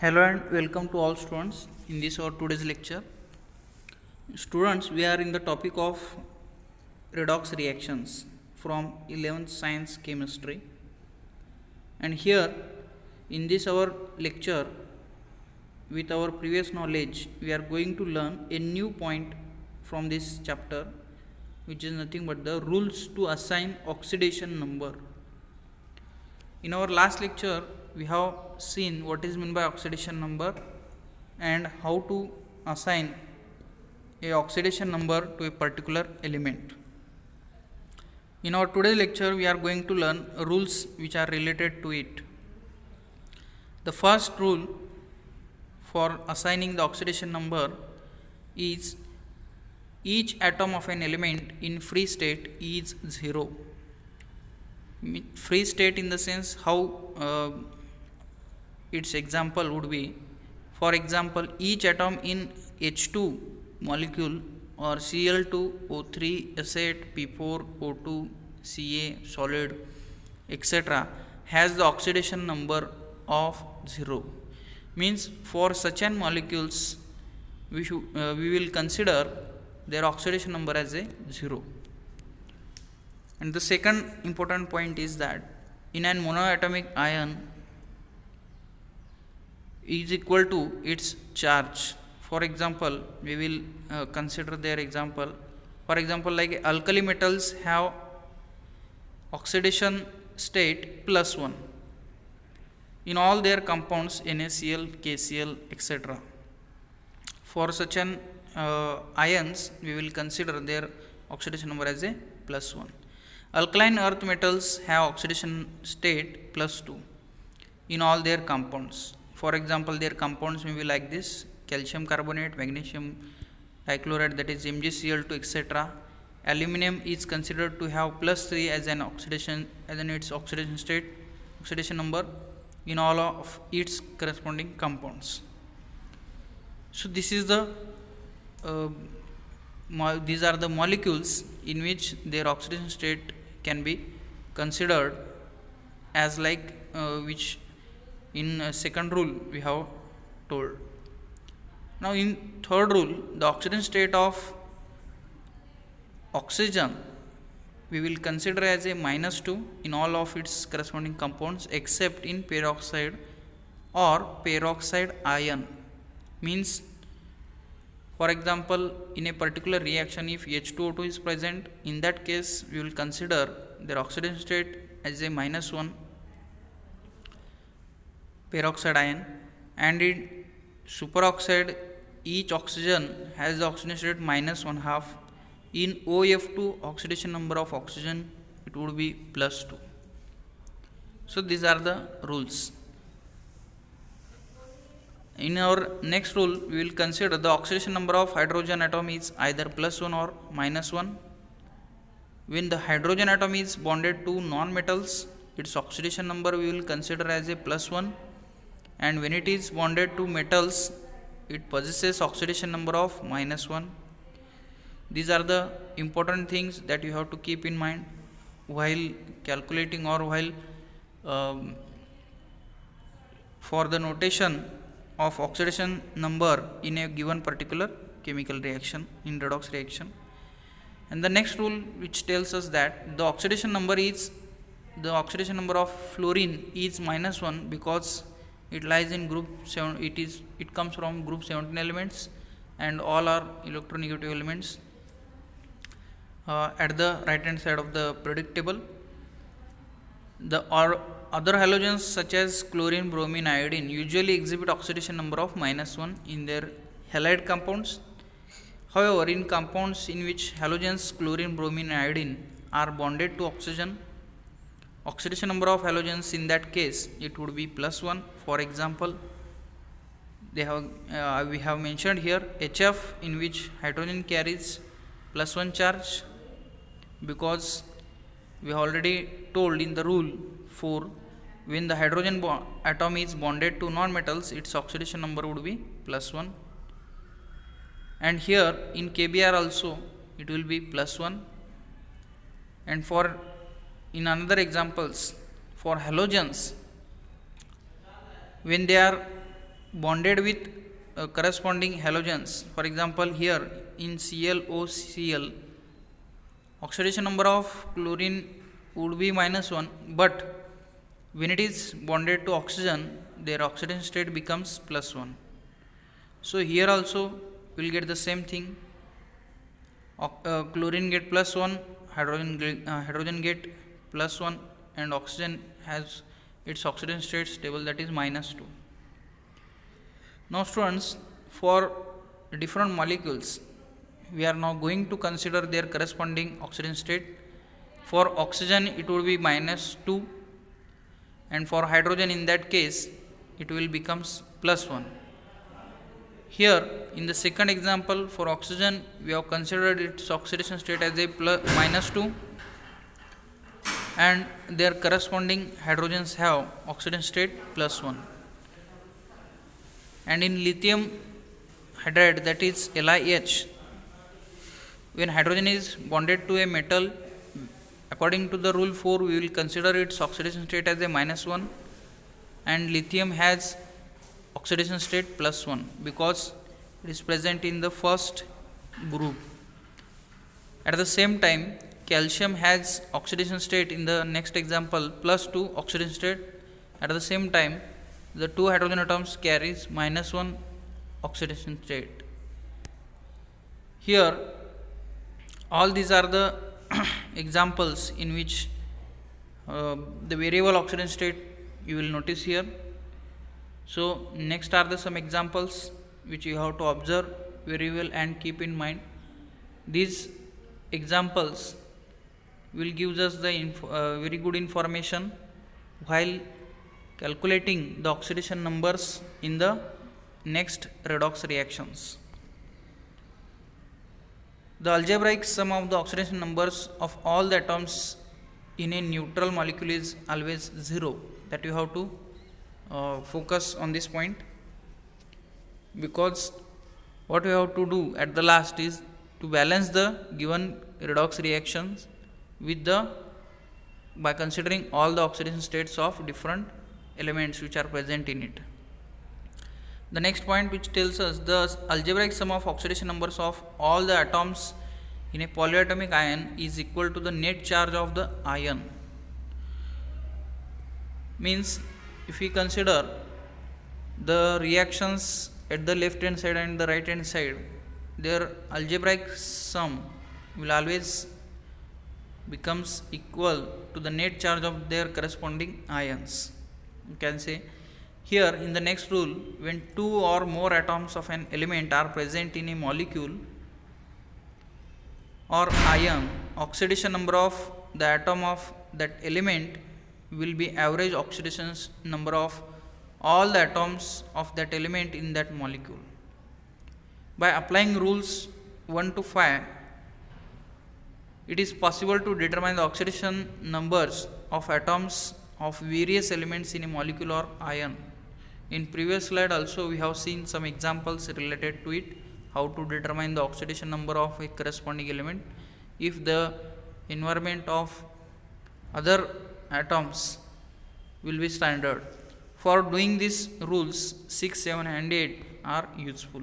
Hello and welcome to all students in this or today's lecture. Students, we are in the topic of redox reactions from 11th science chemistry, and here in this our lecture with our previous knowledge we are going to learn a new point from this chapter, which is nothing but the rules to assign oxidation number. In our last lecture we have seen what is meant by oxidation number and how to assign a oxidation number to a particular element. In our today's lecture we are going to learn rules which are related to it. The first rule for assigning the oxidation number is each atom of an element in free state is 0. Free state in the sense how its example would be, for example, each atom in H2 molecule or Cl2, O3, S8, P4, O2, Ca solid, etc. has the oxidation number of 0. Means for such an molecules we will consider their oxidation number as a 0. And the second important point is that in an monoatomic ion is equal to its charge. For example, we will consider their example. For example, like alkali metals have oxidation state +1 in all their compounds NaCl, KCl, etc. For such an ions, we will consider their oxidation number as a +1. Alkaline earth metals have oxidation state +2 in all their compounds. For example, their compounds may be like this: calcium carbonate, magnesium dichloride, that is MgCl2, etc. Aluminum is considered to have +3 as an oxidation, as in its oxidation state, oxidation number in all of its corresponding compounds. So this is the these are the molecules in which their oxidation state can be considered as like which in second rule we have told. Now in third rule, the oxidation state of oxygen we will consider as a -2 in all of its corresponding compounds except in peroxide or peroxide ion. Means, for example, in a particular reaction if H2O2 is present, in that case we will consider their oxidation state as a -1 peroxide ion, and in superoxide each oxygen has the oxidation state -1/2. In OF2 oxidation number of oxygen it would be +2. So these are the rules. In our next rule we will consider the oxidation number of hydrogen atom is either +1 or -1. When the hydrogen atom is bonded to non-metals, its oxidation number we will consider as a +1, and when it is bonded to metals it possesses oxidation number of -1. These are the important things that you have to keep in mind while calculating or while for the notation of oxidation number in a given particular chemical reaction in redox reaction. And the next rule which tells us that the oxidation number of fluorine is -1 because it lies in group 7. It comes from group 17 elements and all are electronegative elements at the right hand side of the periodic table. The other halogens such as chlorine, bromine, iodine usually exhibit oxidation number of -1 in their halide compounds. However, in compounds in which halogens chlorine, bromine, and iodine are bonded to oxygen, oxidation number of halogens in that case it would be +1. For example, we have mentioned here HF, in which hydrogen carries +1 charge, because we have already told in the rule 4, when the hydrogen atom is bonded to non-metals its oxidation number would be +1, and here in KBr also it will be +1. And for in another examples for halogens, when they are bonded with corresponding halogens. For example, here in ClOCl, oxidation number of chlorine would be -1, but when it is bonded to oxygen, their oxidation state becomes +1. So here also we will get the same thing. Chlorine get +1, hydrogen get +1, and oxygen has its oxidation state stable, that is -2. Now students, for different molecules we are now going to consider their corresponding oxidation state. For oxygen it would be -2, and for hydrogen in that case it will becomes +1. Here in the second example, for oxygen we have considered its oxidation state as a -2, and their corresponding hydrogens have oxidation state +1. And in lithium hydride, that is LiH, when hydrogen is bonded to a metal, according to the rule 4, we will consider its oxidation state as a -1, and lithium has oxidation state +1 because it is present in the first group. At the same time, calcium has oxidation state in the next example +2 oxidation state. At the same time, the two hydrogen atoms carries -1 oxidation state. Here all these are the examples in which the variable oxidation state you will notice here. So next are the some examples which you have to observe very well and keep in mind. These examples will give us the very good information while calculating the oxidation numbers in the next redox reactions. The algebraic sum of the oxidation numbers of all the atoms in a neutral molecule is always 0. That you have to focus on this point, because what we have to do at the last is to balance the given redox reactions with by considering all the oxidation states of different elements which are present in it. The next point, which tells us the algebraic sum of oxidation numbers of all the atoms in a polyatomic ion is equal to the net charge of the ion. Means if we consider the reactions at the left hand side and the right hand side, their algebraic sum will always becomes equal to the net charge of their corresponding ions. You can say here in the next rule, when two or more atoms of an element are present in a molecule or ion, oxidation number of the atom of that element will be average oxidation number of all the atoms of that element in that molecule. By applying rules 1 to 5, it is possible to determine the oxidation numbers of atoms of various elements in a molecule or ion. In previous slide also we have seen some examples related to it, how to determine the oxidation number of a corresponding element if the environment of other atoms will be standard. For doing these rules 6, 7 and 8 are useful.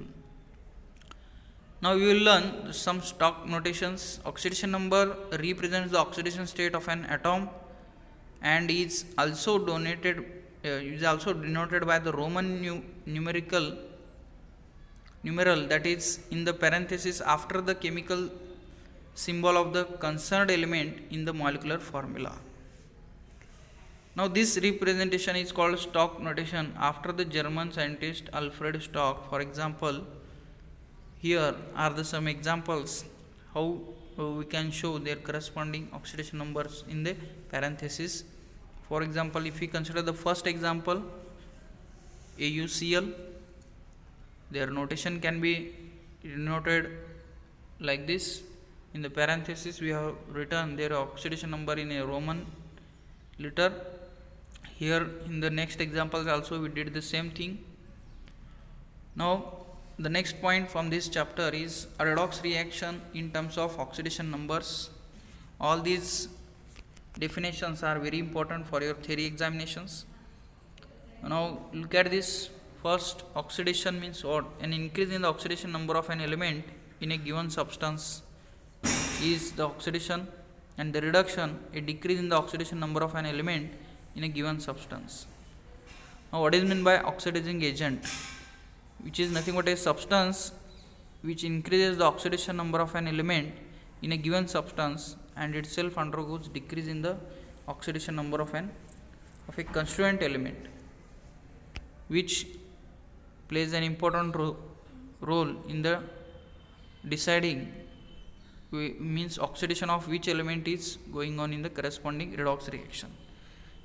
Now we will learn some stock notations. Oxidation number represents the oxidation state of an atom and is also denoted by the Roman numeral that is in the parenthesis after the chemical symbol of the concerned element in the molecular formula. Now this representation is called stock notation after the German scientist Alfred Stock. For example, here are some examples how we can show their corresponding oxidation numbers in the parenthesis. For example, if we consider the first example, AuCl, their notation can be denoted like this. In the parenthesis we have written their oxidation number in a Roman letter. Here in the next examples also we did the same thing. Now the next point from this chapter is a redox reaction in terms of oxidation numbers. All these definitions are very important for your theory examinations. Now look at this first, oxidation means what? An increase in the oxidation number of an element in a given substance is the oxidation, and the reduction, a decrease in the oxidation number of an element in a given substance. Now, what is meant by oxidizing agent? Which is nothing but a substance which increases the oxidation number of an element in a given substance and itself undergoes decrease in the oxidation number of a constituent element, which plays an important role in the deciding means oxidation of which element is going on in the corresponding redox reaction.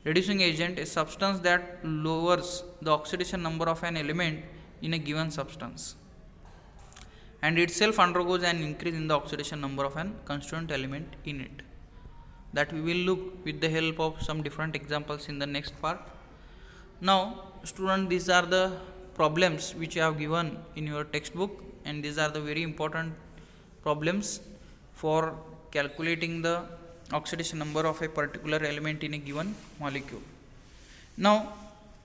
Reducing agent, a substance that lowers the oxidation number of an element in a given substance and itself undergoes an increase in the oxidation number of an constituent element in it. That we will look with the help of some different examples in the next part. Now, student, these are the problems which you have given in your textbook, and these are the very important problems for calculating the oxidation number of a particular element in a given molecule. Now,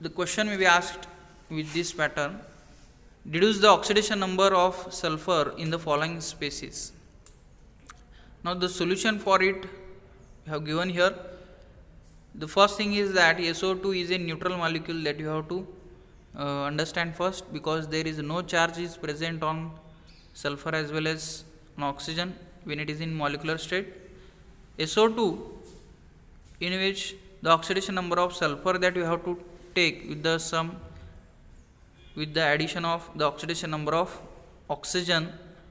the question may be asked with this pattern: deduce the oxidation number of sulfur in the following species. Now, the solution for it we have given here. The first thing is that SO2 is a neutral molecule that you have to understand first, because there is no charge is present on sulfur as well as on oxygen when it is in molecular state. SO2, in which the oxidation number of sulfur that you have to take with the sum with the addition of the oxidation number of oxygen,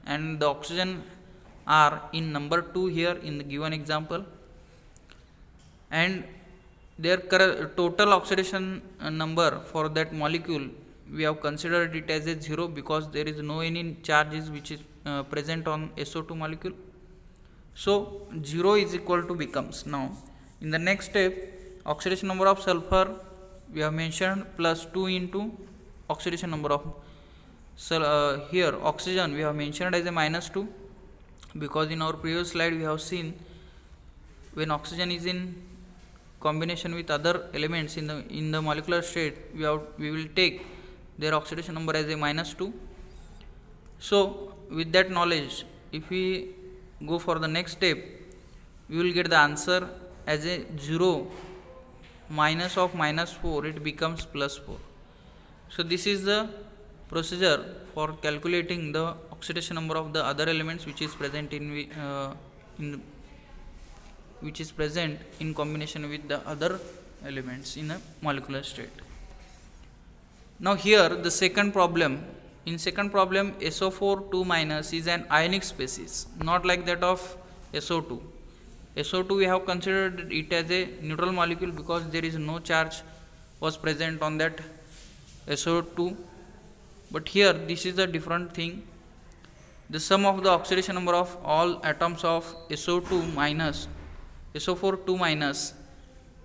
and the oxygen are in number 2 here in the given example, and their total oxidation number for that molecule we have considered it as a 0, because there is no any charges which is present on SO2 molecule. So 0 is equal to becomes, now in the next step, oxidation number of sulfur we have mentioned plus 2 into oxidation number of here oxygen we have mentioned as a minus 2, because in our previous slide we have seen when oxygen is in combination with other elements in the molecular state, we will take their oxidation number as a minus 2. So with that knowledge, if we go for the next step, we will get the answer as a 0 minus of minus 4, it becomes plus 4. So this is the procedure for calculating the oxidation number of the other elements which is present in combination with the other elements in a molecular state. Now here the second problem. In second problem, SO4 2 minus is an ionic species, not like that of SO2. SO2 we have considered it as a neutral molecule because there is no charge was present on that SO2, but here this is a different thing. The sum of the oxidation number of all atoms of SO4 2 minus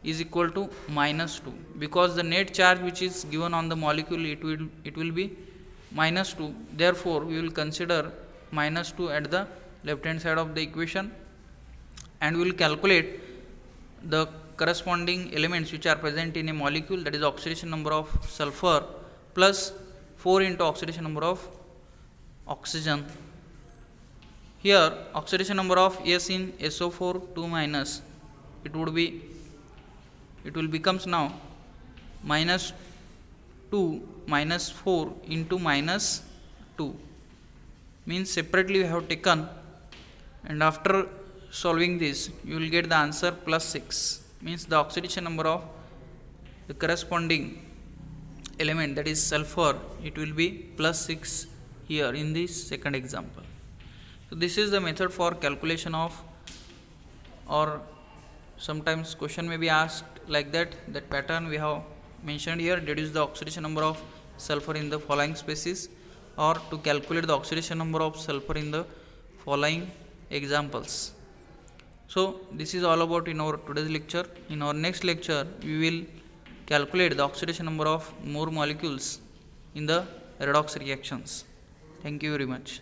is equal to minus 2, because the net charge which is given on the molecule it will be minus 2. Therefore we will consider minus 2 at the left hand side of the equation, and we will calculate the corresponding elements which are present in a molecule, that is oxidation number of sulfur plus 4 into oxidation number of oxygen. Here oxidation number of S in SO4 2 minus, it will becomes now minus 2 minus 4 into minus 2, means separately we have taken, and after solving this you will get the answer plus 6, means the oxidation number of the corresponding element, that is sulfur, it will be plus 6 here in this second example. So this is the method for calculation of, or sometimes question may be asked like that pattern we have mentioned here: deduce the oxidation number of sulfur in the following species, or to calculate the oxidation number of sulfur in the following examples. So this is all about in our today's lecture. In our next lecture we will calculate the oxidation number of more molecules in the redox reactions. Thank you very much.